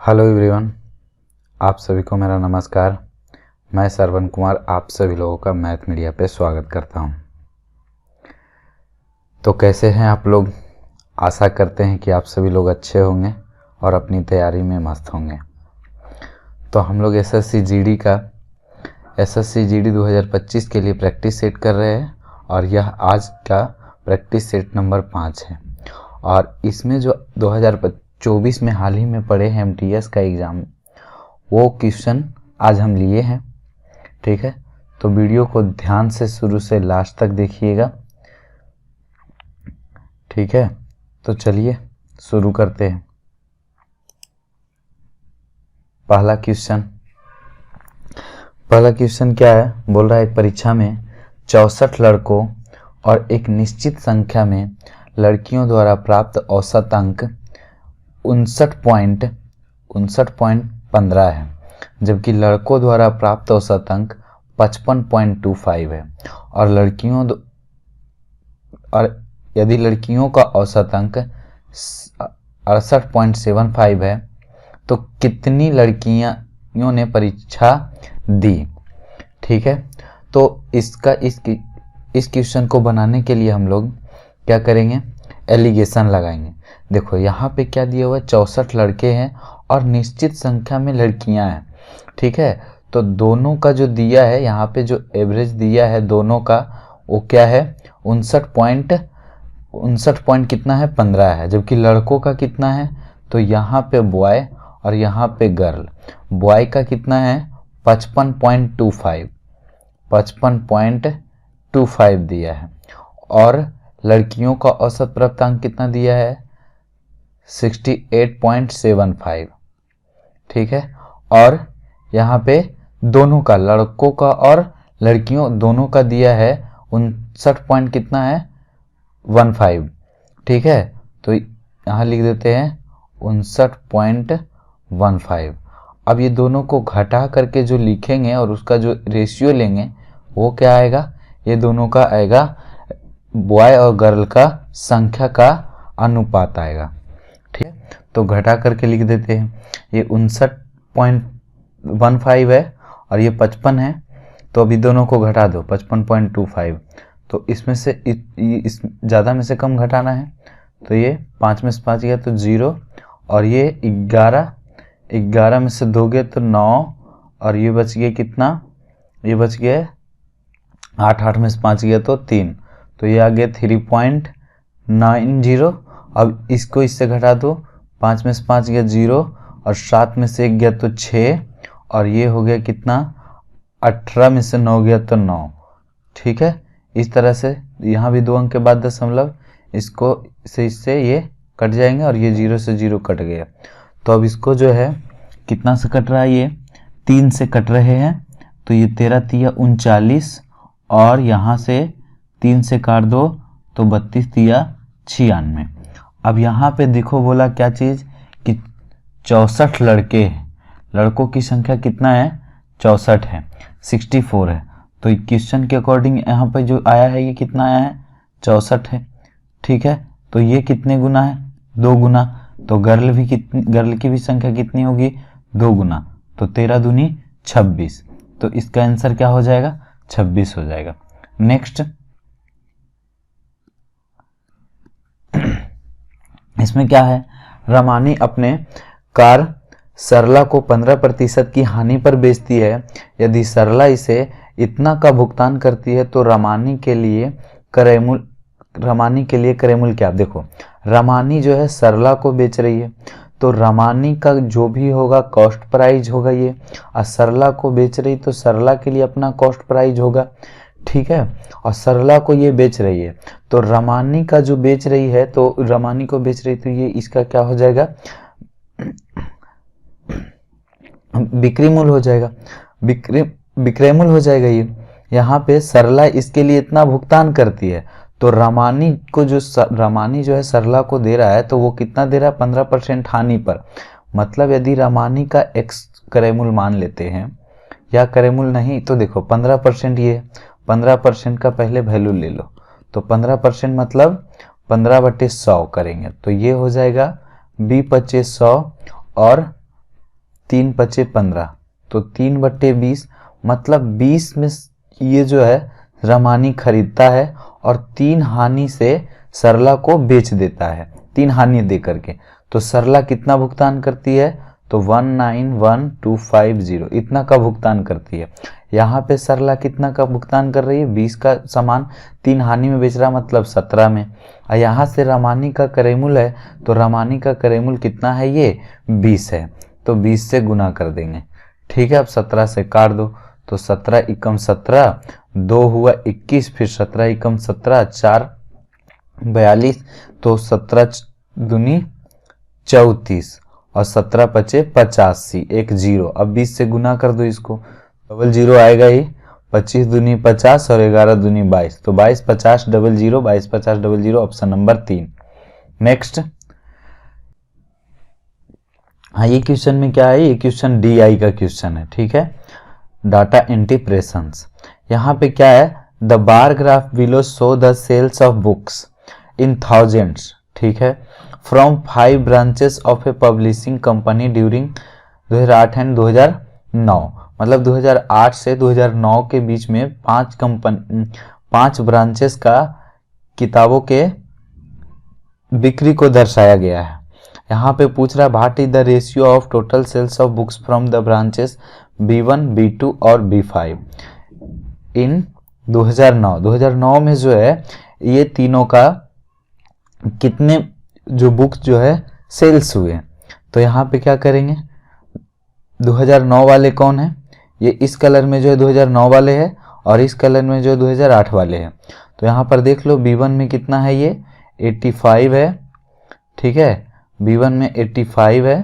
Hello everyone, आप सभी को मेरा नमस्कार। मैं श्रवण कुमार आप सभी लोगों का मैथ मीडिया पे स्वागत करता हूं। तो कैसे हैं आप लोग? आशा करते हैं कि आप सभी लोग अच्छे होंगे और अपनी तैयारी में मस्त होंगे। तो हम लोग एसएससी जीडी 2025 के लिए प्रैक्टिस सेट कर रहे हैं और यह आज का प्रैक्टिस सेट नंबर 5 है। और इसमें जो 2024 में हाल ही में पढ़े हैं एमटीएस का एग्ज़ाम, वो क्वेश्चन आज हम लिए हैं। ठीक है, तो वीडियो को ध्यान से शुरू से लास्ट तक देखिएगा। ठीक है, तो चलिए शुरू करते हैं। पहला क्वेश्चन क्या है? बोल रहा है एक परीक्षा में 64 लड़कों और एक निश्चित संख्या में लड़कियों द्वारा प्राप्त औसत अंक 59.15 है, जबकि लड़कों द्वारा प्राप्त औसत अंक 55.25 है। और यदि लड़कियों का औसत अंक 68.75 है तो कितनी लड़कियों ने परीक्षा दी? ठीक है, तो इस क्वेश्चन को बनाने के लिए हम लोग क्या करेंगे? एलिगेशन लगाएंगे। देखो यहाँ पे क्या दिया हुआ है, 64 लड़के हैं और निश्चित संख्या में लड़कियां हैं। ठीक है, तो दोनों का जो दिया है यहाँ पे, जो एवरेज दिया है दोनों का, वो क्या है? 59 पॉइंट कितना है? 15 है। जबकि लड़कों का कितना है? तो यहाँ पे बॉय और यहाँ पे गर्ल। बॉय का कितना है? 55.25 दिया है। और लड़कियों का औसत प्राप्तांक कितना दिया है? 68.75। ठीक है, और यहाँ पे दोनों का, लड़कों का और लड़कियों दोनों का दिया है 59 पॉइंट कितना है? 15। ठीक है, तो यहाँ लिख देते हैं 59.15। अब ये दोनों को घटा करके जो लिखेंगे और उसका जो रेशियो लेंगे वो क्या आएगा? ये दोनों का आएगा, बॉय और गर्ल का संख्या का अनुपात आएगा। ठीक है, तो घटा करके लिख देते हैं। ये 59.15 है और ये 55 है, तो अभी दोनों को घटा दो, 55.25। तो इसमें से इस ज़्यादा में से कम घटाना है, तो ये 5 में से 5 गया तो 0, और ये 11 में से 2 गया तो 9, और ये बच गया कितना? ये बच गया 8 में से 5 गया तो 3, तो ये आ गया 3.90। अब इसको इससे घटा दो, 5 में से 5 गया 0, और 7 में से 1 गया तो 6, और ये हो गया कितना? 18 में से 9 गया तो 9। ठीक है, इस तरह से यहाँ भी 2 अंक के बाद दशमलव, इससे ये कट जाएंगे और ये 0 से 0 कट गया। तो अब इसको जो है कितना से कट रहा है? ये 3 से कट रहे हैं, तो ये 13 तिया 39, और यहाँ से 3 से काट दो तो 32 तिया 96। अब यहाँ पे देखो बोला क्या चीज़ कि 64 लड़के हैं, लड़कों की संख्या कितना है? 64 है, 64 है। तो क्वेश्चन के अकॉर्डिंग यहाँ पे जो आया है ये कितना आया है? 64 है। ठीक है, तो ये कितने गुना है? 2 गुना। तो गर्ल की भी संख्या कितनी होगी? 2 गुना। तो 13 दूनी 26। तो इसका आंसर क्या हो जाएगा? 26 हो जाएगा। नेक्स्ट, इसमें क्या है? रमानी अपने कार सरला को 15% की हानि पर बेचती है। यदि सरला इसे इतना का भुगतान करती है तो रमानी के लिए क्रयमूल्य क्या? देखो, रमानी जो है सरला को बेच रही है, तो रमानी का जो भी होगा कॉस्ट प्राइस होगा ये, और सरला को बेच रही तो सरला के लिए अपना कॉस्ट प्राइस होगा। ठीक है, और सरला को ये बेच रही है, तो रमानी का जो बेच रही है, तो रमानी को बेच रही, तो ये इसका क्या हो जाएगा? बिक्री मूल्य हो जाएगा, विक्रय मूल्य हो जाएगा ये। यहाँ पे सरला इसके लिए इतना भुगतान करती है, तो रमानी जो है सरला को दे रहा है, तो वो कितना दे रहा है? 15% हानि पर। मतलब यदि रमानी का x क्रय मूल्य मान लेते हैं, या क्रय मूल्य नहीं, तो देखो 15%, ये 15% का पहले वैल्यू ले लो, तो 15% मतलब 15/100 करेंगे, तो ये हो जाएगा 20/100 और 3 पचे 15, तो 3/20, मतलब 20 में ये जो है रमानी खरीदता है और 3 हानि से सरला को बेच देता है, 3 हानि दे करके। तो सरला कितना भुगतान करती है, तो 191250 इतना का भुगतान करती है। यहाँ पे सरला कितना का भुगतान कर रही है, 20 का सामान 3 हानि में बेच रहा, मतलब 17 में। और यहाँ से रमानी का करेमूल है, तो रमानी का करेमूल कितना है, ये 20 है, तो 20 से गुना कर देंगे। ठीक है, अब 17 से काट दो, तो 17 एकम 17, 2 हुआ 21, फिर 17 एकम 17, 4 42, तो 17 दूनी 34 और 17 पचे 85, एक 0। अब 20 से गुना कर दो इसको, डबल 0 आएगा ही, 25 दूनी 50 और 11 दूनी 22, तो 22 50 00, 22 50 00, ऑप्शन नंबर 3। नेक्स्ट, हाँ ये क्वेश्चन में क्या है, ये क्वेश्चन DI का क्वेश्चन है। ठीक है, डाटा इंटरप्रेशंस। यहाँ पे क्या है, the bar graph below show the sales of books in thousands. ठीक है, from 5 branches of a publishing company during 2008 and 2009, मतलब 2008 से 2009 के बीच में 5 ब्रांचेस का किताबों के बिक्री को दर्शाया गया है। यहाँ पे पूछ रहा है what is the ratio of total sales of books from the branches B1, B2 और B5 इन 2009 में जो है ये तीनों का कितने जो बुक्स जो है सेल्स हुए। तो यहाँ पे क्या करेंगे, 2009 वाले कौन है, ये इस कलर में जो है 2009 वाले है और इस कलर में जो 2008 वाले हैं। तो यहाँ पर देख लो B1 में कितना है, ये 85 है। ठीक है, B1 में 85 है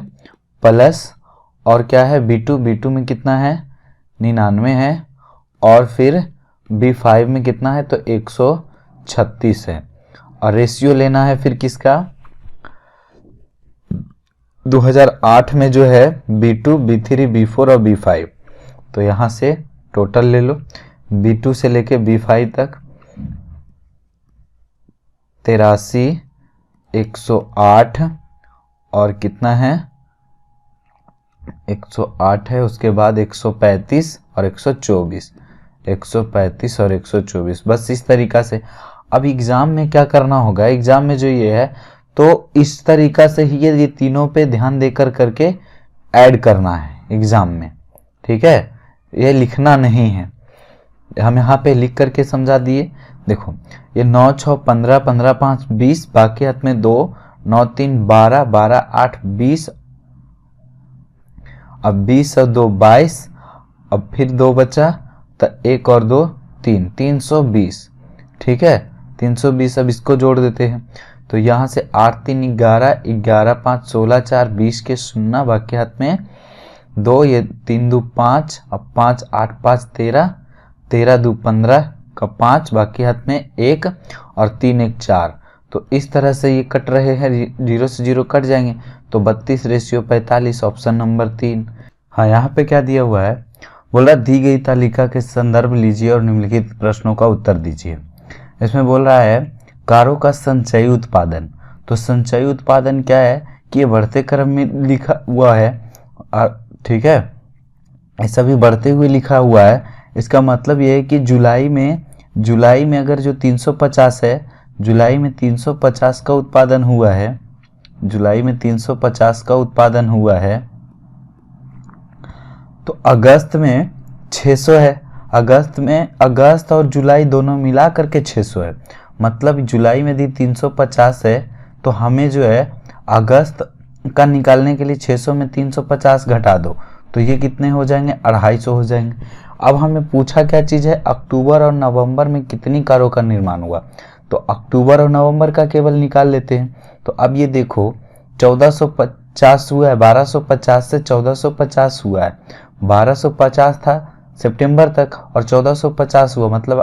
प्लस और क्या है B2 में कितना है 99 है और फिर B5 में कितना है तो 136 है। और रेशियो लेना है फिर किसका, 2008 में जो है B2, B3, B4 और B5। तो यहाँ से टोटल ले लो, B2 से लेके B5 तक 83, 108 और कितना है 108 है, उसके बाद 135 और 124, 135 और 124। बस इस तरीका से। अब एग्जाम में क्या करना होगा, एग्जाम में जो ये है तो इस तरीका से ही ये तीनों पे ध्यान देकर करके ऐड करना है एग्जाम में। ठीक है, ये लिखना नहीं है, हम यहाँ पे लिख करके समझा दिए। देखो ये 9 6 15, 15 5 20, बाकी हाथ में 2, 9 3 12, 12 8 20, अब 20 और 2 22, अब फिर 2 बचा तो 1 और 2 3, 320। ठीक है, 320। अब इसको जोड़ देते हैं, तो यहाँ से 8 3 11, 11 5 16 4 20 के 0, बाकी हाथ में 2, ये 3 2 5, अब 5 8 5 13, 13 2 15 का 5, बाकी हाथ में 1 और 3 1 4। तो इस तरह से ये कट रहे हैं, 0 से 0 कट जाएंगे, तो 32:45, ऑप्शन नंबर 3। हाँ यहाँ पे क्या दिया हुआ है, बोल रहा दी गई तालिका के संदर्भ लीजिए और निम्नलिखित प्रश्नों का उत्तर दीजिए। इसमें बोल रहा है कारों का संचयी उत्पादन। तो संचयी उत्पादन क्या है कि ये बढ़ते क्रम में लिखा हुआ है, ठीक है, ऐसा भी बढ़ते हुए लिखा हुआ है। इसका मतलब ये है कि जुलाई में अगर जो 350 है, जुलाई में 350 का उत्पादन हुआ है, जुलाई में 350 का उत्पादन हुआ है, तो अगस्त में 600 है। अगस्त और जुलाई दोनों मिला करके 600 है, मतलब जुलाई में दी 350 है, तो हमें जो है अगस्त का निकालने के लिए 600 में 350 घटा दो, तो ये कितने हो जाएंगे 250 हो जाएंगे। अब हमें पूछा क्या चीज़ है, अक्टूबर और नवंबर में कितनी कारों का निर्माण हुआ, तो अक्टूबर और नवंबर का केवल निकाल लेते हैं। तो अब ये देखो 1450 हुआ है, 1250 से 1450 हुआ है, 1250 था सितंबर तक और 1450 हुआ, मतलब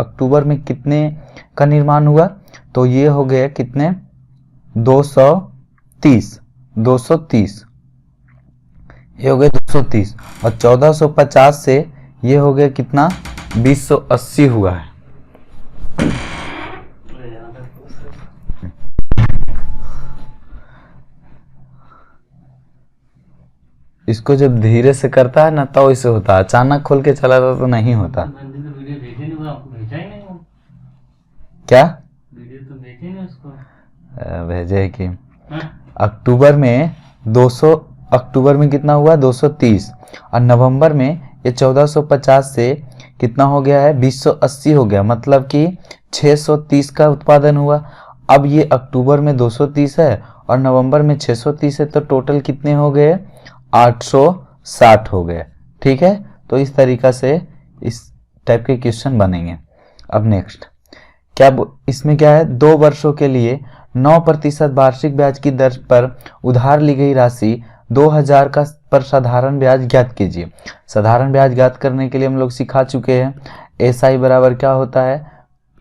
अक्टूबर में कितने का निर्माण हुआ, तो ये हो गया कितने 230, ये हो गया 230 और 1450 से ये हो गया कितना 2080 हुआ है। इसको जब धीरे से करता है ना तो इसे होता है, अचानक खोल के चला जाता तो नहीं होता। क्या भेजे कि अक्टूबर में कितना हुआ 230, और नवंबर में ये 1450 से कितना हो गया है 2080 हो गया, मतलब कि 630 का उत्पादन हुआ। अब ये अक्टूबर में 230 है और नवंबर में 630 है, तो टोटल कितने हो गए 860 हो गए। ठीक है, तो इस तरीका से इस टाइप के क्वेश्चन बनेंगे। अब नेक्स्ट इसमें क्या है, 2 वर्षों के लिए 9% वार्षिक ब्याज की दर पर उधार ली गई राशि 2000 का पर साधारण ब्याज ज्ञात कीजिए। साधारण ब्याज ज्ञात करने के लिए हम लोग सिखा चुके हैं, एसआई बराबर क्या होता है,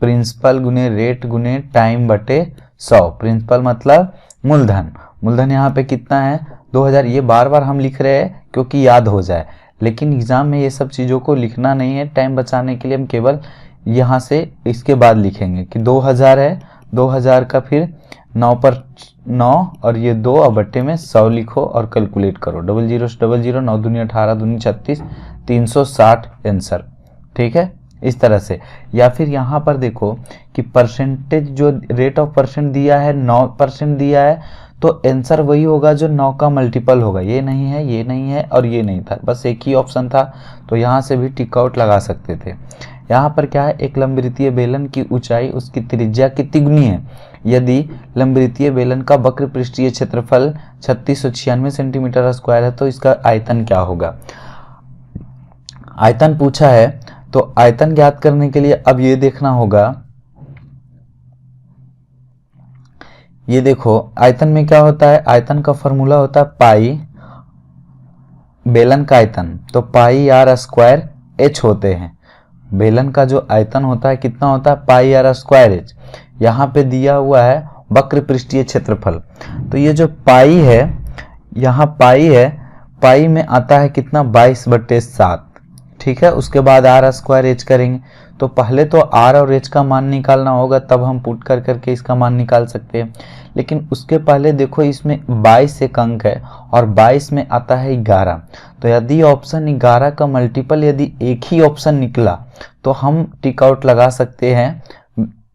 प्रिंसिपल गुने रेट गुने टाइम बटे 100। प्रिंसिपल मतलब मूलधन, मूलधन यहाँ पे कितना है 2000। ये बार बार हम लिख रहे हैं क्योंकि याद हो जाए, लेकिन एग्जाम में ये सब चीज़ों को लिखना नहीं है। टाइम बचाने के लिए हम केवल यहाँ से इसके बाद लिखेंगे कि 2000 है, 2000 का फिर 9 पर 9 और ये 2 और बट्टे में 100 लिखो और कैलकुलेट करो। 00 से 00, 9 दूनी 18, दूनी 36, 360 आंसर। ठीक है, इस तरह से। या फिर यहाँ पर देखो कि परसेंटेज जो रेट ऑफ परसेंट दिया है 9% दिया है, तो आंसर वही होगा जो 9 का मल्टीपल होगा। ये नहीं है, ये नहीं है और ये नहीं था, बस एक ही ऑप्शन था, तो यहाँ से भी टिक आउट लगा सकते थे। यहाँ पर क्या है, एक लंबवृत्तीय बेलन की ऊंचाई उसकी त्रिज्या की तिगुनी है यदि लंबवृत्तीय बेलन का वक्र पृष्ठीय क्षेत्रफल 3696 सेंटीमीटर स्क्वायर है, तो इसका आयतन क्या होगा। आयतन पूछा है, तो आयतन ज्ञात करने के लिए अब ये देखना होगा, ये देखो आयतन में क्या होता है, आयतन का फॉर्मूला होता है पाई, बेलन का आयतन तो पाई आर स्क्वायर एच होते हैं। बेलन का जो आयतन होता है कितना होता है पाई आर स्क्वायर एच। यहाँ पे दिया हुआ है वक्र पृष्ठीय क्षेत्रफल, तो ये जो पाई है, यहाँ पाई है, पाई में आता है कितना 22/7। ठीक है, उसके बाद आर स्क्वायर एच करेंगे, तो पहले तो आर और एच का मान निकालना होगा, तब हम पुट कर करके इसका मान निकाल सकते हैं। लेकिन उसके पहले देखो इसमें 22 एक अंक है और 22 में आता है 11, तो यदि ऑप्शन 11 का मल्टीपल यदि एक ही ऑप्शन निकला तो हम टिक आउट लगा सकते हैं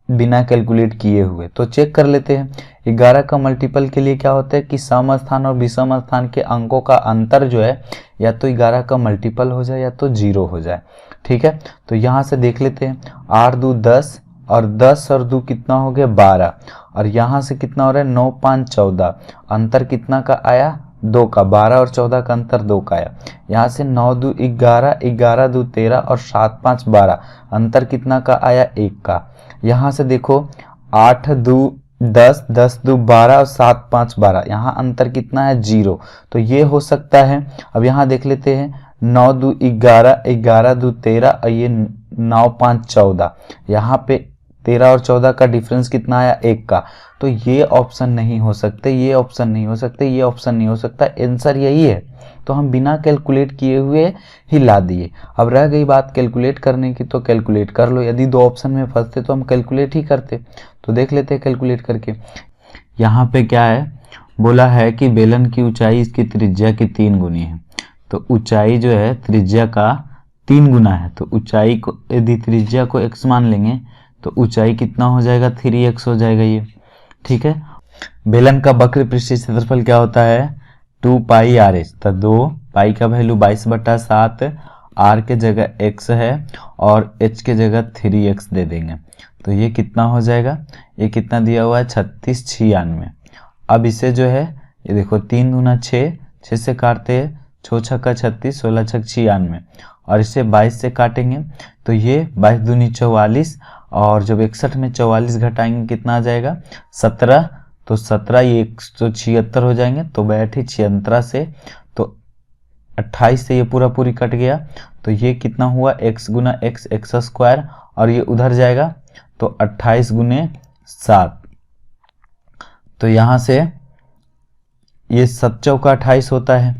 बिना कैलकुलेट किए हुए। तो चेक कर लेते हैं 11 का मल्टीपल के लिए क्या होता है कि सम स्थान और विषम स्थान के अंकों का अंतर जो है या तो 11 का मल्टीपल हो जाए या तो 0 हो जाए। ठीक है, तो यहाँ से देख लेते हैं 8 2 10 और 10 और 2 कितना हो गया 12, और यहाँ से कितना हो रहा है 9 5 14, अंतर कितना का आया 2 का, 12 और 14 का अंतर 2 का आया। यहाँ से 9 2 11, 11 2 13 और 7 5 12, अंतर कितना का आया 1 का। यहाँ से देखो 8 2 10, 10 2 12 और 7 5 12, यहाँ अंतर कितना है 0, तो ये हो सकता है। अब यहाँ देख लेते हैं 9 2 11, 11 2 13 और ये 9 5 14, यहाँ पे 13 और 14 का डिफरेंस कितना आया 1 का, तो ये ऑप्शन नहीं हो सकते, ये ऑप्शन नहीं हो सकते, ये ऑप्शन नहीं हो सकता, आंसर यही है। तो हम बिना कैलकुलेट किए हुए ही ला दिए। अब रह गई बात कैलकुलेट करने की, तो कैलकुलेट कर लो, यदि 2 ऑप्शन में फंसते तो हम कैलकुलेट ही करते। तो देख लेते हैं कैलकुलेट करके। यहाँ पे क्या है बोला है कि बेलन की ऊंचाई इसकी त्रिज्या की 3 गुनी है, तो ऊंचाई जो है त्रिज्या का 3 गुना है, तो ऊंचाई को यदि त्रिज्या को x मान लेंगे तो ऊंचाई कितना हो जाएगा 3x हो जाएगा ये। ठीक है, बेलन का वक्र पृष्ठीय क्षेत्रफल क्या होता है 2 पाई आर एच, तो 2 पाई का वैल्यू 22/7, आर के जगह x है और h के जगह 3x दे देंगे, तो ये कितना हो जाएगा, ये कितना दिया हुआ है 3696। अब इसे जो है ये देखो 3 दूना 6, 6 से काटते हैं 6 छक्का 36, 16 छक 96, और इसे 22 से काटेंगे तो ये 22 दूनी 44, और जब 61 में 44 घटाएंगे कितना आ जाएगा 17, तो 17 ये 176 हो जाएंगे, तो बैठी 76 से, तो 28 से ये पूरा पूरी कट गया, तो ये कितना हुआ x गुना x स्क्वायर, और ये उधर जाएगा तो 28 गुने 7, तो यहाँ से ये 7 चौका 28 होता है।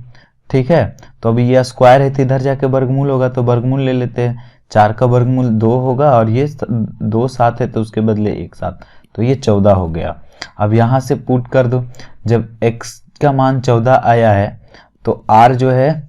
ठीक है, तो अभी ये स्क्वायर है तो इधर जाके वर्गमूल होगा, तो वर्गमूल ले लेते हैं, 4 का वर्गमूल 2 होगा और ये 2 7 है तो उसके बदले 1 7, तो ये 14 हो गया। अब यहाँ से पुट कर दो, जब x का मान 14 आया है तो आर जो है,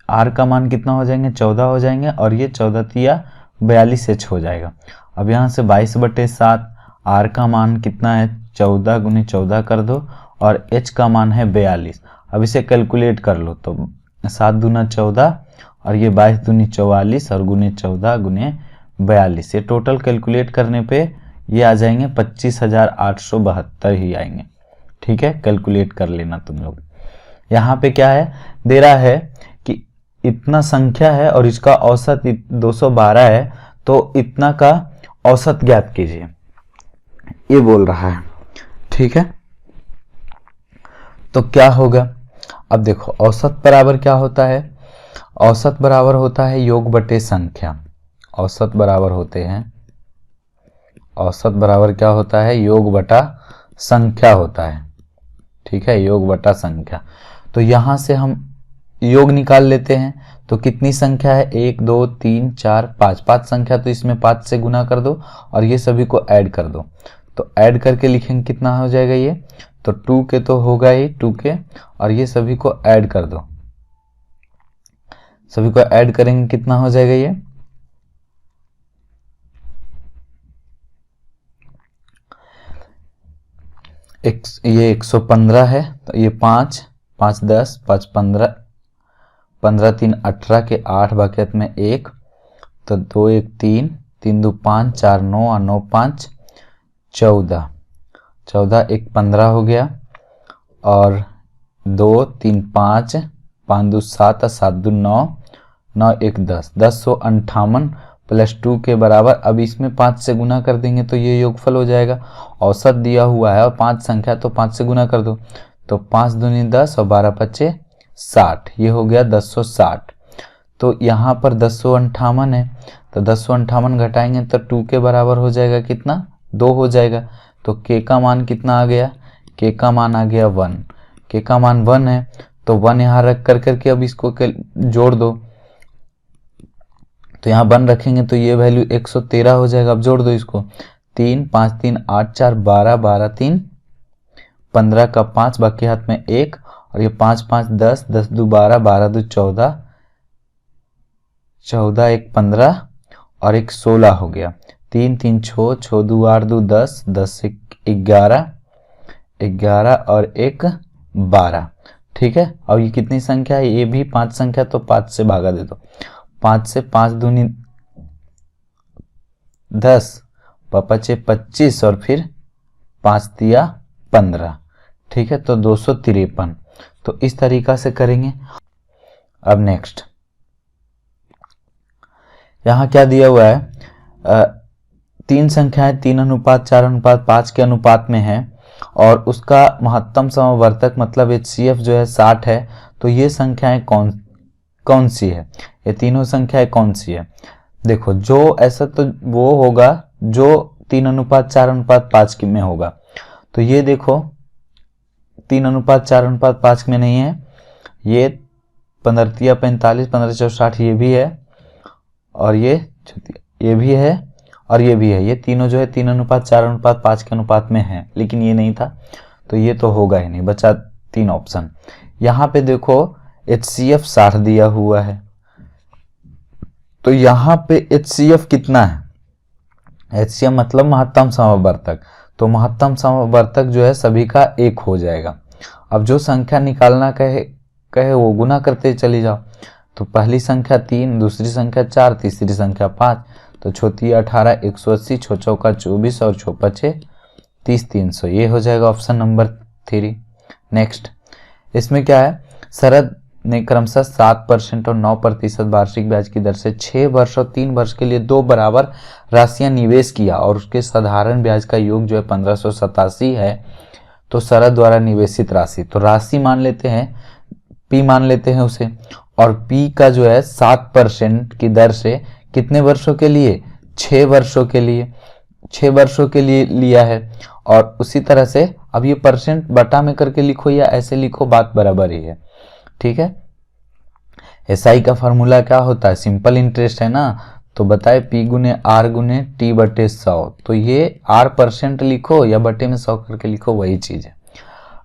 आर का मान कितना हो जाएंगे, 14 हो जाएंगे, और ये 14 तिया 42H हो जाएगा। अब यहाँ से 22/7, आर का मान कितना है, 14 गुने 14 कर दो, और H का मान है 42। अब इसे कैलकुलेट कर लो, तो 7 दूना 14, और ये 22 दूनी 44, और गुने 14 गुने 42, ये टोटल कैलकुलेट करने पे ये आ जाएंगे 25,872 ही आएंगे। ठीक है, कैलकुलेट कर लेना तुम लोग। यहाँ पे क्या है, दे रहा है कि इतना संख्या है और इसका औसत 212 है, तो इतना का औसत ज्ञात कीजिए, ये बोल रहा है। ठीक है, तो क्या होगा, अब देखो औसत बराबर क्या होता है, औसत बराबर होता है योग बटे संख्या। औसत बराबर होते हैं, औसत बराबर क्या होता है, योग बटा संख्या होता है। ठीक है, योग बटा संख्या। तो यहां से हम योग निकाल लेते हैं, तो कितनी संख्या है, 1 2 3 4 5, 5 संख्या, तो इसमें 5 से गुना कर दो और ये सभी को ऐड कर दो। तो ऐड करके लिखेंगे कितना हो जाएगा ये, तो 2 के तो होगा ही 2 के, और ये सभी को ऐड कर दो, सभी को ऐड करेंगे कितना हो जाएगा ये, ये 115 है, तो ये 5 5 10 5 15, 15 3 18 के 8 बाकियत में 1, तो 2 1 3, 3 2 5, 4 9 और 9 5 14, 14 1 15 हो गया, और 2 3 5, 5 2 7 और 7 2 9, 9 1 10, 1058 प्लस 2 के बराबर। अब इसमें 5 से गुना कर देंगे तो ये योगफल हो जाएगा। औसत दिया हुआ है और 5 संख्या, तो 5 से गुना कर दो, तो 5 दूनी 10 और 12 पच्चे 60, ये हो गया 1060। तो यहाँ पर 1058 है, तो 1058 घटाएंगे तो 2 के बराबर हो जाएगा कितना, 2 हो जाएगा। तो के का मान कितना आ गया, के का मान आ गया 1, के का मान 1 है, तो 1 यहाँ रख कर करके अब इसको जोड़ दो, तो यहाँ 1 रखेंगे तो ये वैल्यू 113 हो जाएगा। अब जोड़ दो इसको, 3 5 3 8 4 12, 12 3 15 का 5, बाकी हाथ में 1, और ये 5 5 10, 10 2 12, 12 2 14, 14 1 15 और 1 16 हो गया। 3 3 6, 6 2 8 2 10, 10 1 11, 11 और 1 12। ठीक है, अब ये कितनी संख्या है, ये भी 5 संख्या, तो 5 से भागा दे दो, 5 से 5 दूनी 10, पचे 25, और फिर 5 तिया 15। ठीक है, तो 253। तो इस तरीका से करेंगे। अब नेक्स्ट यहां क्या दिया हुआ है, 3 संख्याएं 3:4:5 के अनुपात में है, और उसका महत्तम समवर्तक मतलब HCF जो है 60 है। तो ये संख्याएं कौन सी है, ये तीनों संख्याएं कौन सी है। देखो, जो ऐसा तो वो होगा जो 3:4:5 में होगा। तो ये देखो 3:4:5 में नहीं है, ये 15 45, 15 60 ये भी है, और ये भी है, और ये भी है। ये तीनों जो है 3:4:5 के अनुपात में है, लेकिन ये नहीं था, तो ये तो होगा ही नहीं, बचा 3 ऑप्शन। यहाँ पे देखो HCF 60 दिया हुआ है, तो यहाँ पे HCF कितना है, HCF मतलब महत्तम समवर्तक, तो महत्तम समवर्तक जो है सभी का 1 हो जाएगा। अब जो संख्या निकालना कहे वो गुना करते चली जाओ। तो पहली संख्या 3, दूसरी संख्या 4, तीसरी संख्या 5, तो छोटी 18, 180, छो चौका 24 और छो पचे 30, 300, ये हो जाएगा ऑप्शन नंबर 3। नेक्स्ट, इसमें क्या है, शरद ने क्रमशः 7% और 9% वार्षिक ब्याज की दर से 6 वर्ष और 3 वर्ष के लिए 2 बराबर राशियां निवेश किया, और उसके साधारण ब्याज का योग जो है 1587 है। तो शरद द्वारा निवेशित राशि, तो राशि मान लेते हैं, P मान लेते हैं उसे, और P का जो है 7% की दर से कितने वर्षों के लिए, 6 वर्षों के लिए, 6 वर्षों के लिए लिया है। और उसी तरह से अब ये परसेंट बटा में करके लिखो या ऐसे लिखो, बात बराबर ही है। ठीक है, SI का फॉर्मूला क्या होता है, सिंपल इंटरेस्ट है ना, तो बताए P गुने R गुने T बटे 100, तो ये R% लिखो या बटे में 100 करके लिखो, वही चीज है।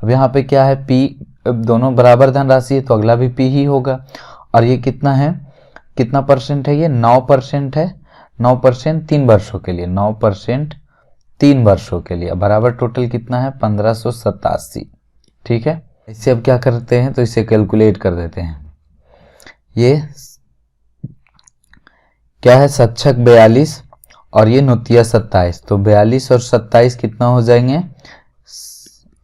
अब यहाँ पे क्या है, P अब दोनों बराबर धनराशि है तो अगला भी पी ही होगा। और ये कितना है, कितना परसेंट है, ये 9% है। 9% 3 वर्षों के लिए, 9% 3 वर्षों के लिए, बराबर टोटल कितना है 1587। ठीक है, इसे अब क्या करते हैं तो इसे कैलकुलेट कर देते हैं। ये क्या है, सच्छक 42 और ये नोतिया 27, तो 42 और 27 कितना हो जाएंगे,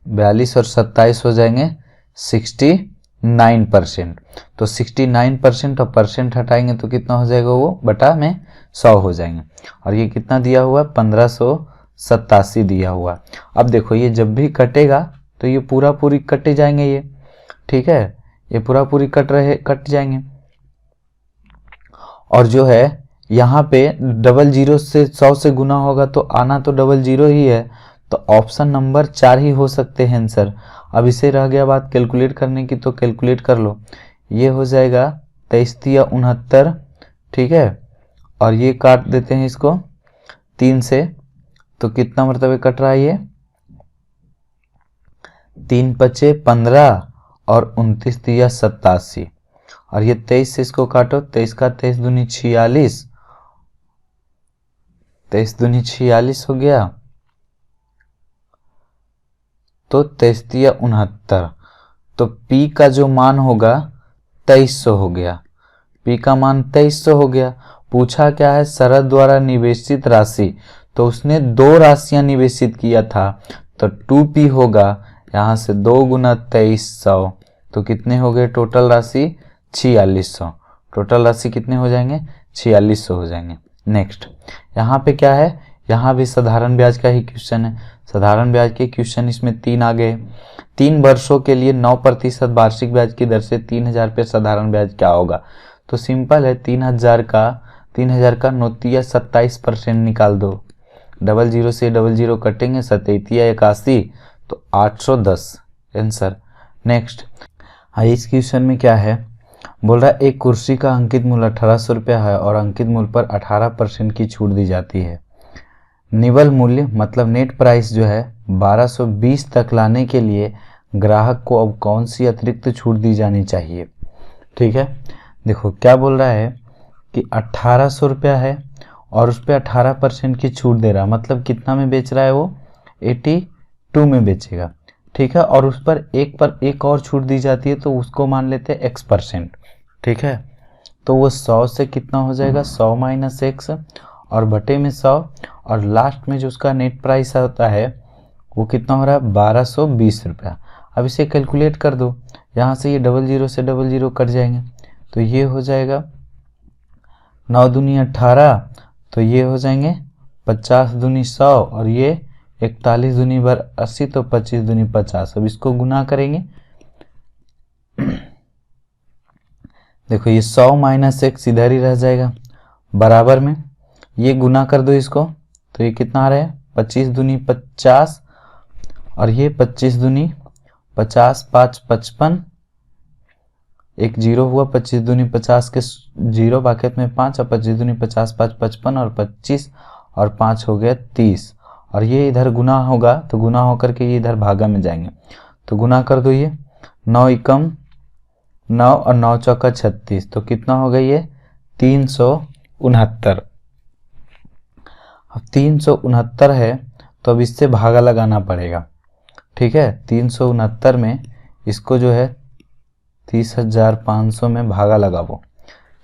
42 और 27 हो जाएंगे 69%। तो 69% और परसेंट हटाएंगे तो कितना हो जाएगा, वो बटा में 100 हो जाएंगे। और ये कितना दिया हुआ है 1587 दिया हुआ। अब देखो ये जब भी कटेगा तो ये पूरा पूरी कटे जाएंगे ये, ठीक है, ये पूरा पूरी कट जाएंगे। और जो है यहाँ पे 00 से 100 से गुना होगा तो आना तो 00 ही है, तो ऑप्शन नंबर 4 ही हो सकते हैं आंसर। अब इसे रह गया बात कैलकुलेट करने की, तो कैलकुलेट कर लो। ये हो जाएगा 23×69, ठीक है, और ये काट देते हैं इसको 3 से, तो कितना मरतबे कट रहा है ये, 3 पचे 15 और 29 दिया 87। और ये 23 से इसको काटो, 23 का 23 दूनी 46, 23 दूनी 46 हो गया, तो 23 दिया 69। तो P का जो मान होगा 2300 हो गया, P का मान 2300 हो गया। पूछा क्या है, शरद द्वारा निवेशित राशि, तो उसने 2 राशियां निवेशित किया था, तो 2P होगा, यहाँ से 2 गुना 2300, तो कितने हो गए टोटल राशि 4600। टोटल राशि कितने हो जाएंगे 4600 हो जाएंगे। नेक्स्ट यहाँ पे क्या है, यहाँ भी साधारण ब्याज का ही क्वेश्चन है। साधारण ब्याज के क्वेश्चन इसमें 3 आ गए। 3 वर्षों के लिए 9% वार्षिक ब्याज की दर से 3000 पे साधारण ब्याज क्या होगा, तो सिंपल है, 3000 का नोतिया 27% निकाल दो, 00 से 00 कटेंगे, 8781, तो 810 आंसर। नेक्स्ट इस क्वेश्चन में क्या है, बोल रहा है एक कुर्सी का अंकित मूल्य 1800 रुपया है और अंकित मूल्य पर 18% की छूट दी जाती है। निवल मूल्य मतलब नेट प्राइस जो है 1220 तक लाने के लिए ग्राहक को अब कौन सी अतिरिक्त छूट दी जानी चाहिए। ठीक है, देखो क्या बोल रहा है कि 1800 रुपया है और उस पर 18% की छूट दे रहा है, मतलब कितना में बेच रहा है वो 82 में बेचेगा। ठीक है, और उस पर एक और छूट दी जाती है, तो उसको मान लेते हैं x%। ठीक है, तो वो 100 से कितना हो जाएगा 100 माइनस x और बटे में 100, और लास्ट में जो उसका नेट प्राइस होता है वो कितना हो रहा है 1220 रुपया। अब इसे कैलकुलेट कर दो, यहाँ से ये 00 से 00 कट जाएंगे, तो ये हो जाएगा 9 दूनी 18, तो ये हो जाएंगे 50 दूनी 100 और ये 41 दूनी 80, तो 25 दूनी 50। अब इसको गुना करेंगे, देखो ये 100 माइनस x इधर ही रह जाएगा बराबर में, ये गुना कर दो इसको, तो ये कितना आ रहा है 25 दूनी 50 और ये 25 दूनी 50, 5 55, एक जीरो हुआ, 25 दूनी 50 के जीरो, बाकी में 5 और 25 दूनी 50, 5 55 और 25 और 5 हो गया 30, और ये इधर गुना होगा तो गुना होकर के ये इधर भागा में जाएंगे, तो गुना कर दो, ये 9 एकम 9 और 9 चौका 36, तो कितना हो गया ये 369। अब 369 है तो अब इससे भागा लगाना पड़ेगा। ठीक है, 369 में इसको जो है 30,500 में भागा लगाओ,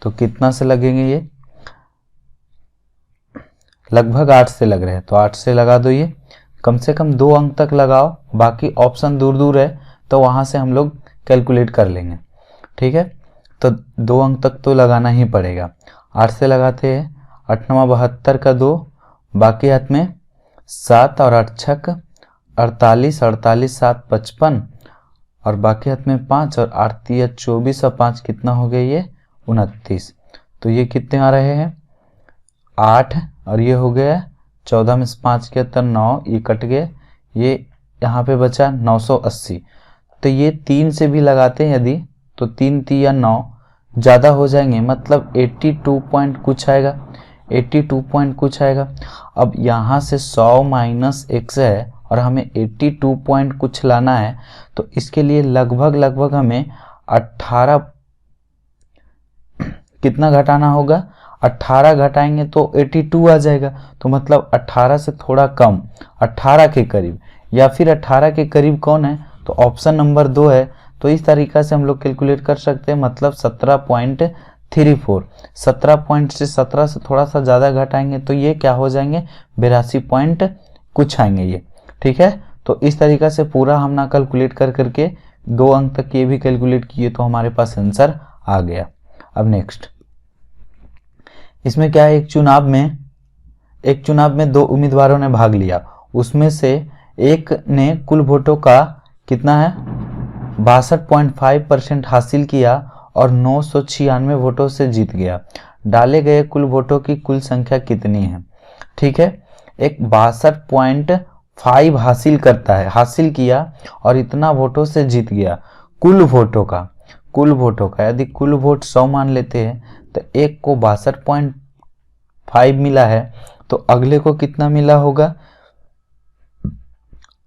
तो कितना से लगेंगे, ये लगभग 8 से लग रहे हैं, तो 8 से लगा दो, ये कम से कम 2 अंक तक लगाओ, बाकी ऑप्शन दूर दूर है तो वहां से हम लोग कैलकुलेट कर लेंगे। ठीक है, तो 2 अंक तक तो लगाना ही पड़ेगा। 8 से लगाते हैं, 8 9 72 का 2, बाकी हाथ में 7 और 8 छक 48, 48 7 55 और बाकी हाथ में 5 और 8 3 24 और 5 कितना हो गया ये 29, तो ये कितने आ रहे हैं 8 और ये हो गया 14 में से 5 के 9, ये कट गए, ये यहाँ पे बचा 980। तो ये 3 से भी लगाते हैं यदि, तो 3 3 9 ज़्यादा हो जाएंगे, मतलब 82 पॉइंट कुछ आएगा, 82 पॉइंट कुछ आएगा। अब यहाँ से 100 माइनस x है और हमें 82 पॉइंट कुछ लाना है, तो इसके लिए लगभग हमें 18 कितना घटाना होगा, 18 घटाएंगे तो 82 आ जाएगा। तो मतलब 18 से थोड़ा कम, 18 के करीब, या फिर 18 के करीब कौन है, तो ऑप्शन नंबर 2 है। तो इस तरीका से हम लोग कैलकुलेट कर सकते हैं, मतलब 17.34। 17 पॉइंट से 17 से थोड़ा सा ज़्यादा घटाएंगे तो ये क्या हो जाएंगे, 82 पॉइंट कुछ आएंगे ये। ठीक है, तो इस तरीका से पूरा हम ना कैलकुलेट कर करके 2 अंक तक ये भी कैलकुलेट किए तो हमारे पास आंसर आ गया। अब नेक्स्ट, इसमें क्या है, एक चुनाव में 2 उम्मीदवारों ने भाग लिया, उसमें से एक ने कुल वोटों का कितना है 62.5% हासिल किया और 996 वोटों से जीत गया। डाले गए कुल वोटों की कुल संख्या कितनी है। ठीक है, एक 62.5 हासिल किया और इतना वोटों से जीत गया। कुल वोटों का यदि कुल वोट 100 मान लेते हैं तो एक को 62.5 मिला है, तो अगले को कितना मिला होगा,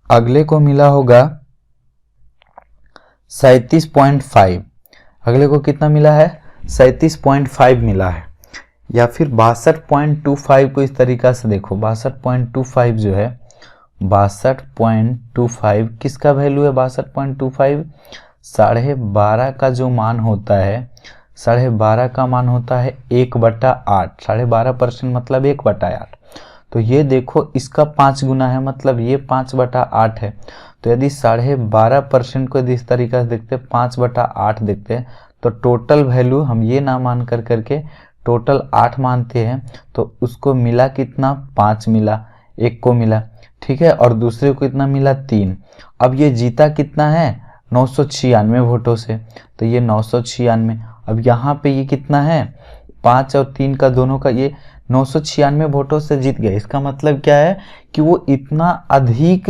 अगले को मिला होगा 37.5। अगले को कितना मिला है, 37.5 मिला है। या फिर 62.25 को इस तरीका से देखो, 62.25 जो है, 62.25 किसका वैल्यू है, 62.25 12.5 का जो मान होता है, 12.5 का मान होता है 1/8। 12.5% मतलब 1/8। तो ये देखो इसका 5 गुना है, मतलब ये 5/8 है। तो यदि 12.5% को यदि इस तरीका से देखते, 5/8 देखते हैं, तो टोटल वैल्यू हम ये ना मान करके टोटल 8 मानते हैं, तो उसको मिला कितना, 5 मिला, एक को मिला। ठीक है, और दूसरे को कितना मिला, 3। अब ये जीता कितना है, 996 वोटों से, तो ये 996। अब यहाँ पे ये कितना है, 5 और 3 का दोनों का, ये 996 वोटों से जीत गया। इसका मतलब क्या है कि वो इतना अधिक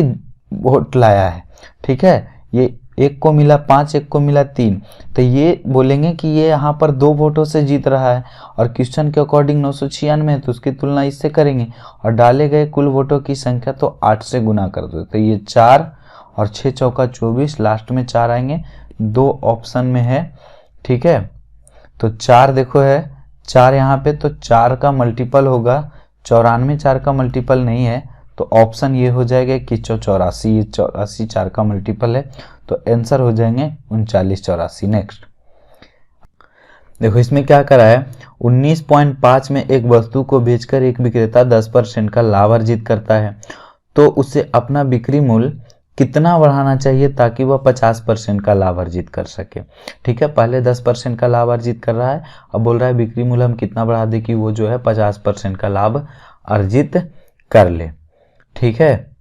वोट लाया है। ठीक है, ये एक को मिला 5, एक को मिला 3, तो ये बोलेंगे कि ये यहाँ पर 2 वोटों से जीत रहा है, और क्वेश्चन के अकॉर्डिंग 996 है तो उसकी तुलना इससे करेंगे, और डाले गए कुल वोटों की संख्या तो 8 से गुना कर दो, तो ये 4 और 6 चौका 24, लास्ट में 4 आएंगे, 2 ऑप्शन में है। ठीक है, तो 4 देखो है, 4 यहाँ पे, तो 4 का मल्टीपल होगा 94, 4 का मल्टीपल नहीं है, तो ऑप्शन ये हो जाएगा कि 84, 84 4 का मल्टीपल है, तो आंसर हो जाएंगे 39, 84। नेक्स्ट देखो, इसमें क्या करा है, 19.5 में एक वस्तु को बेचकर एक विक्रेता 10% का लाभ अर्जित करता है, तो उसे अपना बिक्री मूल्य कितना बढ़ाना चाहिए ताकि वह 50% का लाभ अर्जित कर सके। ठीक है, पहले 10% का लाभ अर्जित कर रहा है, अब बोल रहा है बिक्री मूल्य हम कितना बढ़ा दें कि वो जो है 50% का लाभ अर्जित कर ले। ठीक है,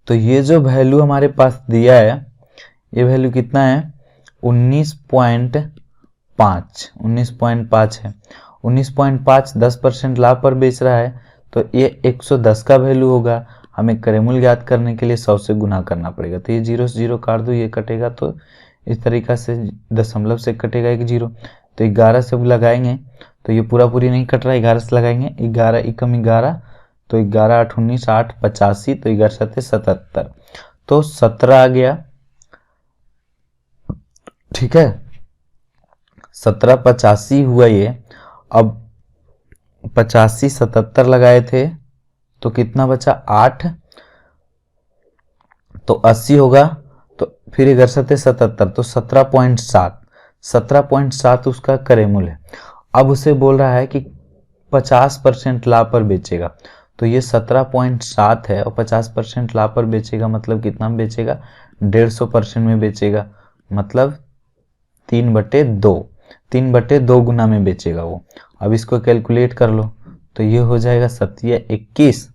तो ये जो वैल्यू हमारे पास दिया है, ये वैल्यू कितना है, 19.5 है। 19.5 10% लाभ पर बेच रहा है, तो ये 110 का वैल्यू होगा। हमें क्रय मूल्य ज्ञात करने के लिए 100 से गुना करना पड़ेगा, तो ये 0 से 0 काट दो, ये कटेगा, तो इस तरीका से दशमलव से कटेगा एक 0, तो 11 से लगाएंगे तो ये पूरी नहीं कट रहा है, 11 से लगाएंगे, 11 एकम 11, तो 11 8 19 8 85, तो 11 7 77, तो 17 आ गया। ठीक है, 17 85 हुआ ये। अब 85 77 लगाए थे तो कितना बचा, 8, तो 80 होगा, तो फिर 11 7 77, तो 17.7 उसका क्रय मूल्य है। अब उसे बोल रहा है कि 50% लाभ पर बेचेगा, तो ये 17.7 है और 50% लाभ पर बेचेगा, मतलब कितना में बेचेगा, 150% में बेचेगा, मतलब 3/2 गुना में बेचेगा वो। अब इसको कैलकुलेट कर लो, तो ये हो जाएगा 7 21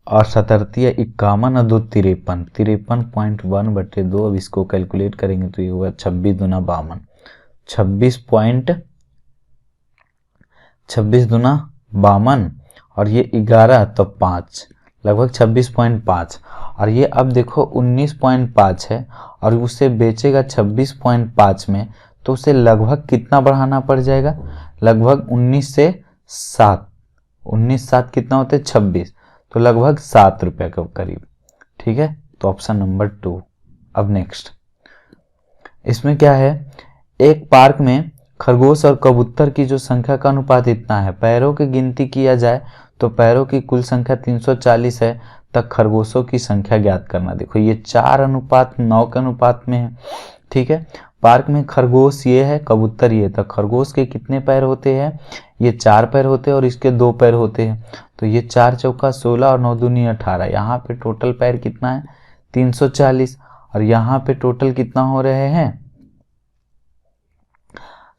और 7 51 और 2 53, 53.1/2। अब इसको कैलकुलेट करेंगे तो ये होगा 26 दूना 52, 26 दूना 52, और ये 11 तो 5, लगभग 26.5। और ये अब देखो 19.5 है और उसे बेचेगा 26.5 में, तो उसे लगभग कितना बढ़ाना पड़ जाएगा, लगभग 19 से 7, 19 7 कितना होते हैं 26, तो लगभग 7 रुपये के करीब। ठीक है, तो ऑप्शन नंबर 2। अब नेक्स्ट, इसमें क्या है, एक पार्क में खरगोश और कबूतर की जो संख्या का अनुपात इतना है, पैरों की गिनती किया जाए तो पैरों की कुल संख्या 340 है, तक खरगोशों की संख्या ज्ञात करना। देखो ये 4:9 के अनुपात में है, ठीक है। पार्क में खरगोश ये है, कबूतर ये, तो खरगोश के कितने पैर होते हैं, ये 4 पैर होते हैं और इसके 2 पैर होते हैं, तो ये 4 चौका 16 और 9 दूनी 18। यहाँ पे टोटल पैर कितना है, 340, और यहाँ पे टोटल कितना हो रहे हैं,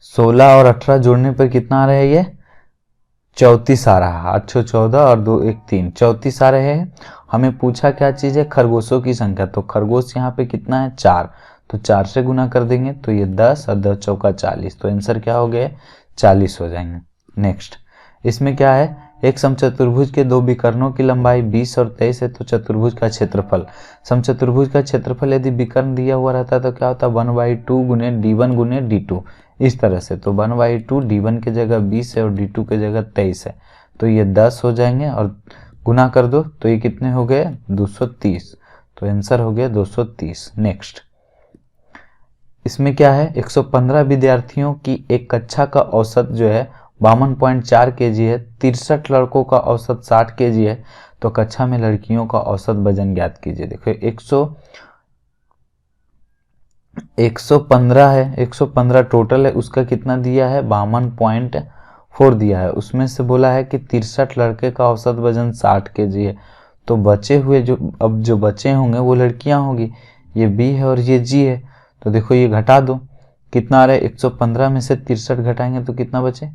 16 और 18 जोड़ने पर कितना आ रहा है, ये 34 आ रहा है। 8 14 और 2 1 3, 34 आ रहे हैं। हमें पूछा क्या चीज़ है, खरगोशों की संख्या, तो खरगोश यहाँ पे कितना है, 4, तो 4 से गुना कर देंगे तो ये 10 और 10 चौका 40, तो आंसर क्या हो गया, 40 हो जाएंगे। नेक्स्ट, इसमें क्या है, एक समचतुर्भुज के 2 विकर्णों की लंबाई 20 और 23 है, तो चतुर्भुज का क्षेत्रफल, समचतुर्भुज का क्षेत्रफल यदि विकर्ण दिया हुआ रहता है तो क्या होता है, 1/2 गुने d1 गुने d2, इस तरह से। तो 1/2 d1 की जगह 20 है और d2 की जगह 23 है, तो ये 10 हो जाएंगे और गुना कर दो तो ये कितने हो गए, 230, तो आंसर हो गया 230। नेक्स्ट, इसमें क्या है, 115 विद्यार्थियों की एक कक्षा का औसत जो है 52.4 kg है, 63 लड़कों का औसत 60 kg है, तो कक्षा में लड़कियों का औसत वजन ज्ञात कीजिए। देखो 115 है, 115 टोटल है, उसका कितना दिया है, 52.4 दिया है, उसमें से बोला है कि 63 लड़के का औसत वजन 60 kg है, तो बचे हुए जो बचे होंगे वो लड़कियां होगी, ये बी है और ये जी है, तो देखो ये घटा दो, कितना आ रहा है, 115 में से 63 घटाएंगे तो कितना बचे,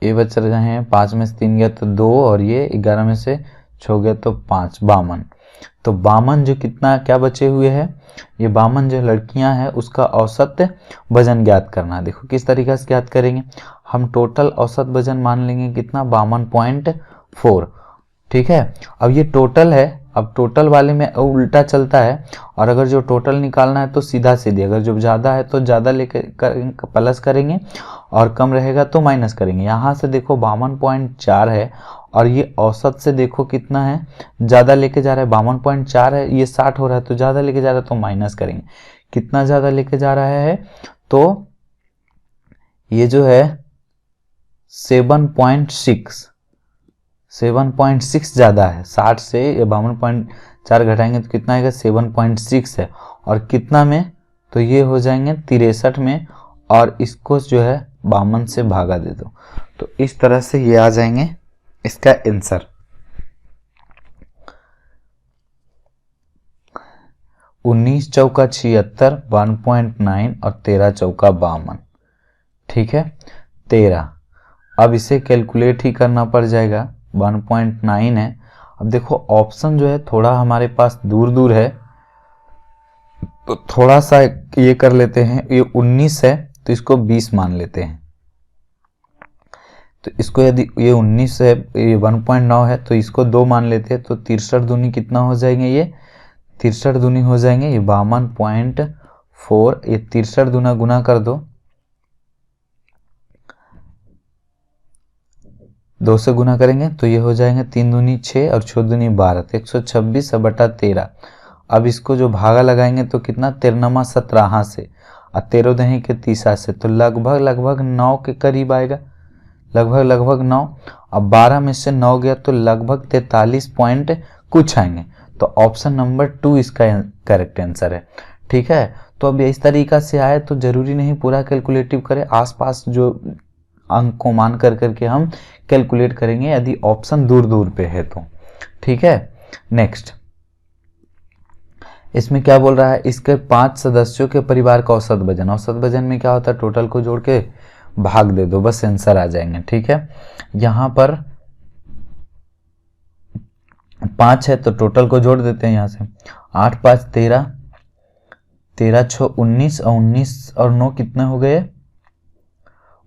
ये बच रहे हैं 5 में से 3 गया तो 2, और ये 11 में से 6 गया तो 5, 52। तो 52 जो कितना क्या बचे हुए हैं, ये 52 जो लड़कियां हैं उसका औसत वजन ज्ञात करना। देखो किस तरीके से ज्ञात करेंगे, हम टोटल औसत वजन मान लेंगे कितना, 52.4, ठीक है। अब ये टोटल है, अब टोटल वाले में उल्टा चलता है, और अगर जो टोटल निकालना है तो सीधा सीधे, अगर जो ज़्यादा है तो ज़्यादा लेके प्लस करेंगे और कम रहेगा तो माइनस करेंगे। यहाँ से देखो 52.4 है और ये औसत से देखो कितना है, ज़्यादा लेके जा रहा है, 52.4 है, ये 60 हो रहा है तो ज़्यादा लेके जा रहा है तो माइनस करेंगे। कितना ज़्यादा लेके जा रहा है, तो ये जो है 7.6 ज़्यादा है, 60 से ये 52.4 घटाएंगे तो कितना आएगा, 7.6 है, और कितना में, तो ये हो जाएंगे 63 में, और इसको जो है 52 से भागा दे दो, तो इस तरह से ये आ जाएंगे इसका आंसर। 19 चौका 76, 1.9 और 13 चौका 52, ठीक है 13। अब इसे कैलकुलेट ही करना पड़ जाएगा, 1.9 है। अब देखो ऑप्शन जो है थोड़ा हमारे पास दूर दूर है, तो थोड़ा सा ये कर लेते हैं, ये 19 है तो इसको 20 मान लेते हैं, तो इसको यदि ये 19 है, ये 1.9 है तो इसको 2 मान लेते हैं, तो 63 दूनी कितना हो जाएंगे, ये 63 दूनी हो जाएंगे ये 52.4, ये 63 दूना गुना कर दो, 2 से गुना करेंगे तो ये हो जाएंगे 3 दूनी 6 और 6 दूनी 12, 126/13। अब इसको जो भागा लगाएंगे तो कितना, 13 17 से और 13 दही के 30 से, तो लगभग 9 के करीब आएगा, लगभग 9। अब 12 में से 9 गया तो लगभग 43 पॉइंट कुछ आएंगे, तो ऑप्शन नंबर 2 इसका करेक्ट आंसर है, ठीक है। तो अब इस तरीका से आए तो जरूरी नहीं पूरा कैलकुलेटिव करें, आसपास जो अंक को मान करके हम कैलकुलेट करेंगे यदि ऑप्शन दूर दूर पे है तो, ठीक है। नेक्स्ट, इसमें क्या बोल रहा है, इसके 5 सदस्यों के परिवार का औसत वजन, औसत वजन में क्या होता है, टोटल को जोड़ के भाग दे दो, बस आंसर आ जाएंगे, ठीक है। यहां पर 5 है तो टोटल को जोड़ देते हैं, यहां से 8 5 13, 13 6 19 और 19 और 9 कितने हो गए,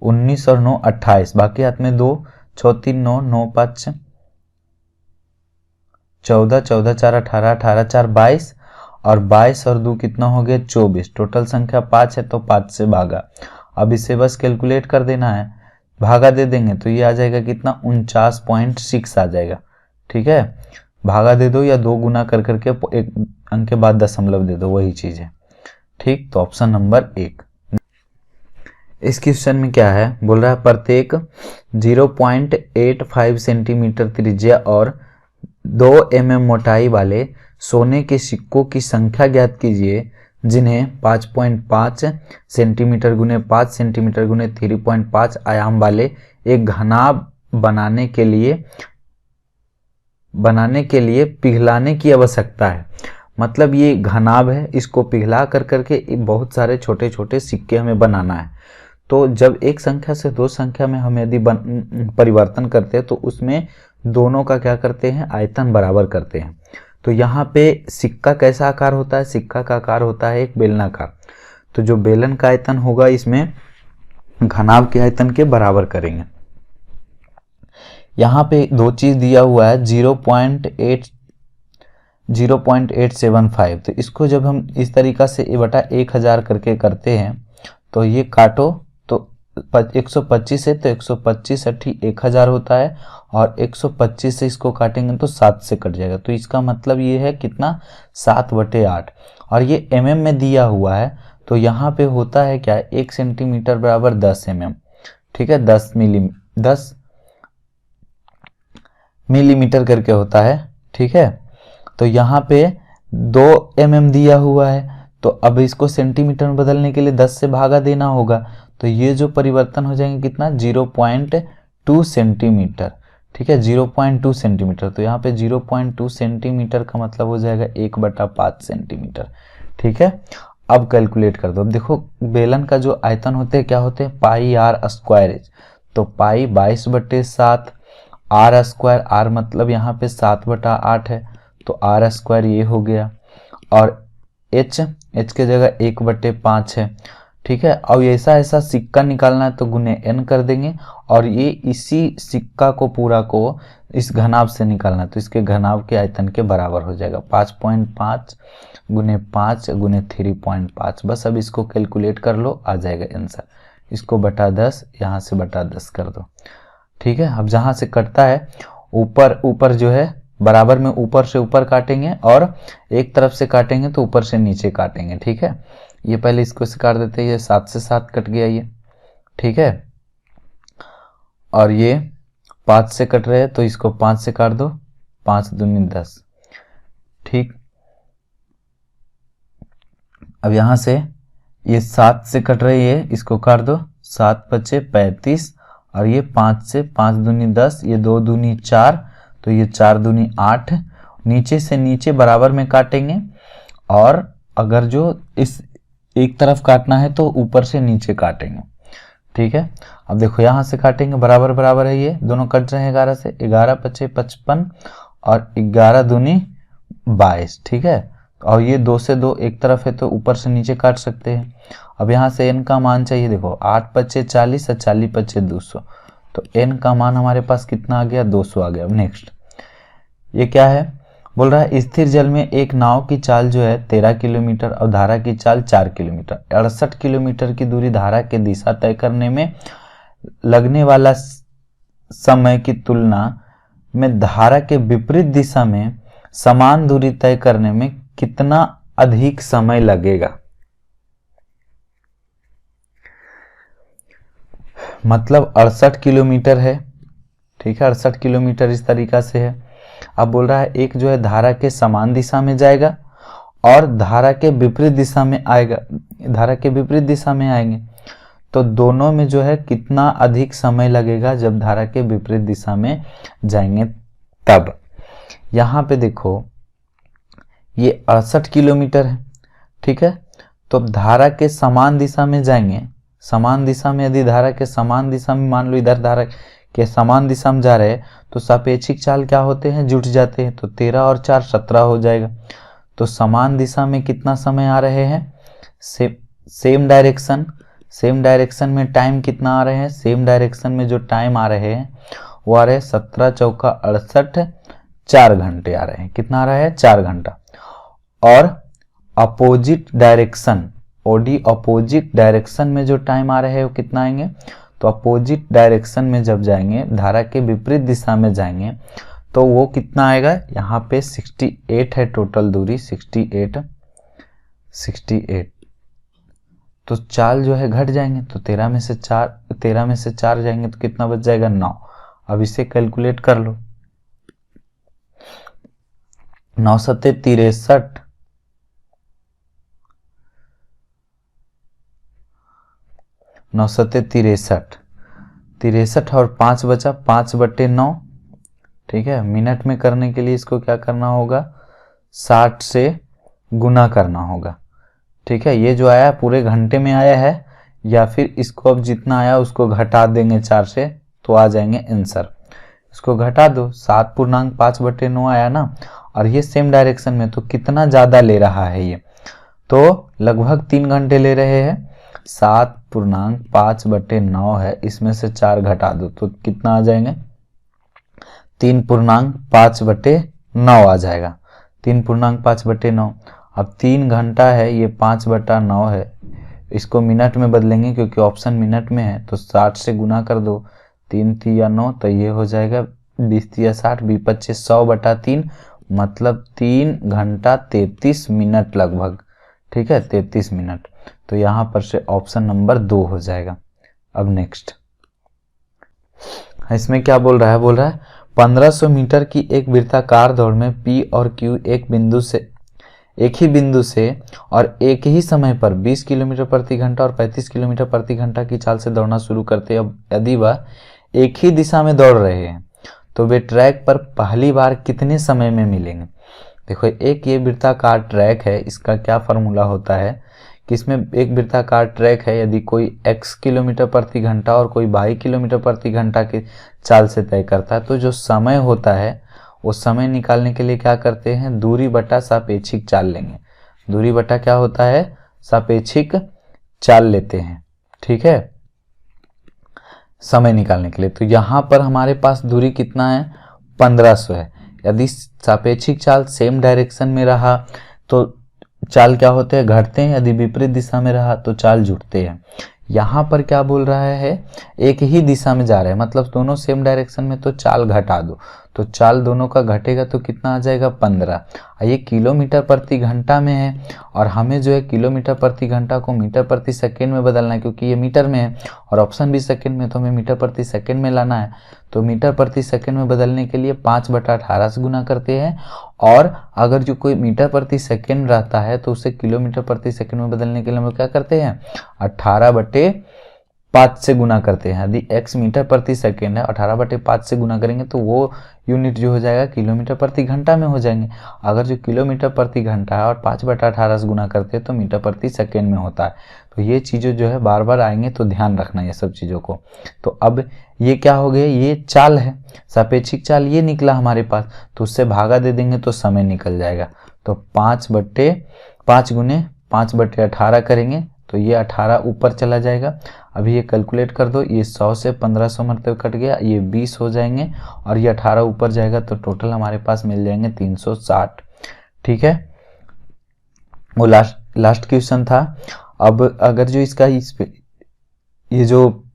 19 और 9 28, बाकी हाथ में 2, 6 3 9, 9 5 14, 14 4 18, 18 4 22, और 22 और 2 कितना हो गया, 24। टोटल संख्या 5 है तो 5 से भागा, अब इसे बस कैलकुलेट कर देना है, भागा दे देंगे तो ये आ जाएगा कितना, 49.6 आ जाएगा, ठीक है। भागा दे दो या 2 गुना कर करके एक अंक के बाद दशमलव दे दो, वही चीज है। ठीक, तो ऑप्शन नंबर 1। इस क्वेश्चन में क्या है, बोल रहा है प्रत्येक 0.85 सेंटीमीटर त्रिज्या और 2 mm मोटाई वाले सोने के सिक्कों की संख्या ज्ञात कीजिए जिन्हें 5.5 सेंटीमीटर गुने 5 सेंटीमीटर गुने 3.5 आयाम वाले एक घनाभ बनाने के लिए पिघलाने की आवश्यकता है। मतलब ये घनाभ है, इसको पिघला कर करके बहुत सारे छोटे छोटे सिक्के हमें बनाना है। तो जब एक संख्या से 2 संख्या में हम यदि परिवर्तन करते हैं तो उसमें दोनों का क्या करते हैं, आयतन बराबर करते हैं। तो यहाँ पे सिक्का कैसा आकार होता है, सिक्का का आकार होता है एक बेलनाकार। तो जो बेलन का आयतन होगा इसमें घनाभ के आयतन के बराबर करेंगे। यहाँ पे 2 चीज दिया हुआ है 0.875। तो इसको जब हम इस तरीका से बटा 1000 करके करते हैं तो ये काटो तो 125 है तो 125 अट्ठी 1000 होता है और 125 से इसको काटेंगे तो 7 से कट जाएगा। तो इसका मतलब ये है कितना, 7/8। और ये mm में दिया हुआ है तो यहाँ पे होता है क्या, 1 सेंटीमीटर बराबर 10 mm। ठीक है, 10 मिलीमीटर करके होता है। ठीक है, तो यहाँ पे 2 mm दिया हुआ है तो अब इसको सेंटीमीटर में बदलने के लिए 10 से भागा देना होगा। तो ये जो परिवर्तन हो जाएंगे कितना, 0.2 सेंटीमीटर। ठीक है, 0.2 सेंटीमीटर। तो यहाँ पे 0.2 सेंटीमीटर का मतलब हो जाएगा 1/5 सेंटीमीटर। ठीक है, अब कैलकुलेट कर दो। अब देखो बेलन का जो आयतन होते हैं क्या होते हैं, पाई आर स्क्वायर। तो पाई 22/7, आर स्क्वायर, आर मतलब यहाँ पे 7/8 है तो आर स्क्वायर ये हो गया। और एच के जगह 1/5 है। ठीक है, अब ऐसा सिक्का निकालना है तो गुने n कर देंगे और ये इसी सिक्का को पूरा को इस घनाभ से निकालना है तो इसके घनाभ के आयतन के बराबर हो जाएगा 5.5 गुने 5 गुने 3.5। बस अब इसको कैलकुलेट कर लो, आ जाएगा आंसर। इसको बटा 10, यहाँ से बटा 10 कर दो। ठीक है, अब जहाँ से कटता है ऊपर जो है बराबर में ऊपर से ऊपर काटेंगे और एक तरफ से काटेंगे तो ऊपर से नीचे काटेंगे। ठीक है, ये पहले इसको से काट देते हैं, ये 7 से 7 कट गया ये। ठीक है, और ये 5 से कट रहे हैं तो इसको 5 से काट दो, 5 दूनी 10। ठीक, अब यहां से ये 7 से कट रही है, इसको काट दो, 7 बचे 35 और ये 5 से 5 दूनी 10, ये 2 दूनी 4 तो ये 4 दूनी 8। नीचे से नीचे बराबर में काटेंगे और अगर जो इस एक तरफ काटना है तो ऊपर से नीचे काटेंगे। ठीक है, अब देखो यहाँ से काटेंगे, बराबर बराबर है, ये दोनों कट रहे हैं 11 से। 11 बचे 55 और 11 दूनी 22। ठीक है, और ये 2 से 2 एक तरफ है तो ऊपर से नीचे काट सकते हैं। अब यहाँ से n का मान चाहिए, देखो 8 बचे 40 और 40 बचे 200 तो n का मान हमारे पास कितना आ गया, 200 आ गया। अब नेक्स्ट ये क्या है, बोल रहा है स्थिर जल में एक नाव की चाल जो है 13 किलोमीटर और धारा की चाल 4 किलोमीटर। 68 किलोमीटर की दूरी धारा की दिशा तय करने में लगने वाला समय की तुलना में धारा के विपरीत दिशा में समान दूरी तय करने में कितना अधिक समय लगेगा। मतलब 68 किलोमीटर है। ठीक है, 68 किलोमीटर इस तरीका से है। अब बोल रहा है एक जो है धारा के समान दिशा में जाएगा और धारा के विपरीत दिशा में आएगा, धारा के विपरीत दिशा में आएंगे तो दोनों में जो है कितना अधिक समय लगेगा जब धारा के विपरीत दिशा में जाएंगे तब। यहाँ पे देखो ये 68 किलोमीटर है। ठीक है, तो धारा के समान दिशा में जाएंगे, समान दिशा में यदि धारा के समान दिशा में, मान लो इधर धारा के समान दिशा में जा रहे हैं तो सापेक्षिक चाल क्या होते हैं, जुट जाते हैं। तो 13 और 4 17 हो जाएगा। तो समान दिशा में कितना समय आ रहे हैं, सेम डायरेक्शन में टाइम कितना आ रहे हैं, सेम डायरेक्शन में जो टाइम आ रहे हैं वो आ रहे हैं 17 चौका 68, 4 घंटे आ रहे हैं। कितना आ रहा है, 4 घंटा। और opposite direction, OD opposite direction में जो टाइम आ रहे हैं वो कितना आएंगे, तो अपोजिट डायरेक्शन में जब जाएंगे, धारा के विपरीत दिशा में जाएंगे तो वो कितना आएगा, यहाँ पे 68 है टोटल दूरी, 68। तो चाल जो है घट जाएंगे, तो 13 में से 4 जाएंगे तो कितना बच जाएगा, 9। अब इसे कैलकुलेट कर लो, 9 सत्ते 63, 9 सत्ते 63 और 5 बचा, 5/9। ठीक है, मिनट में करने के लिए इसको क्या करना होगा, 60 से गुना करना होगा। ठीक है, ये जो आया पूरे घंटे में आया है, या फिर इसको अब जितना आया उसको घटा देंगे 4 से तो आ जाएंगे आंसर। इसको घटा दो, 7.5/9 आया ना, और ये सेम डायरेक्शन में, तो कितना ज़्यादा ले रहा है ये, तो लगभग 3 घंटे ले रहे हैं। 7.5/9 है, इसमें से 4 घटा दो तो कितना आ जाएंगे, 3.5/9 आ जाएगा, 3.5/9। अब 3 घंटा है, ये 5/9 है, इसको मिनट में बदलेंगे क्योंकि ऑप्शन मिनट में है, तो 60 से गुना कर दो, 3 तिया 9, तो ये हो जाएगा 20 तिया 60, 20×25 100/3, मतलब 3 घंटा 33 मिनट लगभग। ठीक है, 33 मिनट, तो यहाँ पर से ऑप्शन नंबर 2 हो जाएगा। अब नेक्स्ट, इसमें क्या बोल रहा है, 1500 मीटर की एक वृत्ताकार दौड़ में P और Q एक ही बिंदु से और एक ही समय पर 20 किलोमीटर प्रति घंटा और 35 किलोमीटर प्रति घंटा की चाल से दौड़ना शुरू करते हैं। अब यदि वह एक ही दिशा में दौड़ रहे हैं तो वे ट्रैक पर पहली बार कितने समय में मिलेंगे। देखो, एक ये वृत्ताकार ट्रैक है, इसका क्या फार्मूला होता है कि इसमें एक वृत्ताकार ट्रैक है, यदि कोई x किलोमीटर प्रति घंटा और कोई y किलोमीटर प्रति घंटा की चाल से तय करता है, तो जो समय होता है वो समय निकालने के लिए क्या करते हैं, दूरी बटा सापेक्षिक चाल लेंगे। दूरी बटा क्या होता है, सापेक्षिक चाल लेते हैं। ठीक है, समय निकालने के लिए। तो यहाँ पर हमारे पास दूरी कितना है, 1500 है। यदि सापेक्षिक चाल सेम डायरेक्शन में रहा तो चाल क्या होते हैं, घटते हैं, यदि विपरीत दिशा में रहा तो चाल जुड़ते हैं। यहाँ पर क्या बोल रहा है, एक ही दिशा में जा रहे हैं, मतलब दोनों सेम डायरेक्शन में, तो चाल घटा दो, तो चाल दोनों का घटेगा तो कितना आ जाएगा, 15। ये किलोमीटर प्रति घंटा में है, और हमें जो है किलोमीटर प्रति घंटा को मीटर प्रति सेकेंड में बदलना है, क्योंकि ये मीटर में है और ऑप्शन भी सेकेंड में, तो हमें मीटर प्रति सेकेंड में लाना है। तो मीटर प्रति सेकेंड में बदलने के लिए 5/18 से गुना करते हैं, और अगर जो कोई मीटर प्रति सेकेंड रहता है तो उसे किलोमीटर प्रति सेकेंड में बदलने के लिए हम क्या करते हैं, 18/5 से गुना करते हैं। यदि x मीटर प्रति सेकेंड है, 18/5 से गुना करेंगे तो वो यूनिट जो हो जाएगा किलोमीटर प्रति घंटा में हो जाएंगे। अगर जो किलोमीटर प्रति घंटा है और 5/18 से गुना करते हैं तो मीटर प्रति सेकेंड में होता है। तो ये चीज़ें जो है बार बार आएंगे, तो ध्यान रखना ये सब चीज़ों को। तो अब ये क्या हो गया, ये चाल है, सापेक्षिक चाल ये निकला हमारे पास, तो उससे भागा दे देंगे तो समय निकल जाएगा। तो 5/5 गुने 5/18 करेंगे तो ये 18 ऊपर चला जाएगा। अभी ये कैलकुलेट कर दो, ये 100 से 1500 मतलब कट गया, ये 20 हो जाएंगे, और ये 18 ऊपर जाएगा तो टोटल हमारे पास मिल जाएंगे 360। ठीक है, वो लास्ट क्वेश्चन था। अब अगर जो इसका ये जो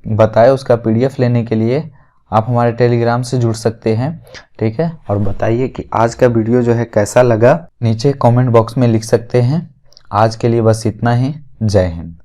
बताया उसका PDF लेने के लिए आप हमारे टेलीग्राम से जुड़ सकते हैं। ठीक है, और बताइए कि आज का वीडियो जो है कैसा लगा, नीचे कमेंट बॉक्स में लिख सकते हैं। आज के लिए बस इतना ही। जय हिंद।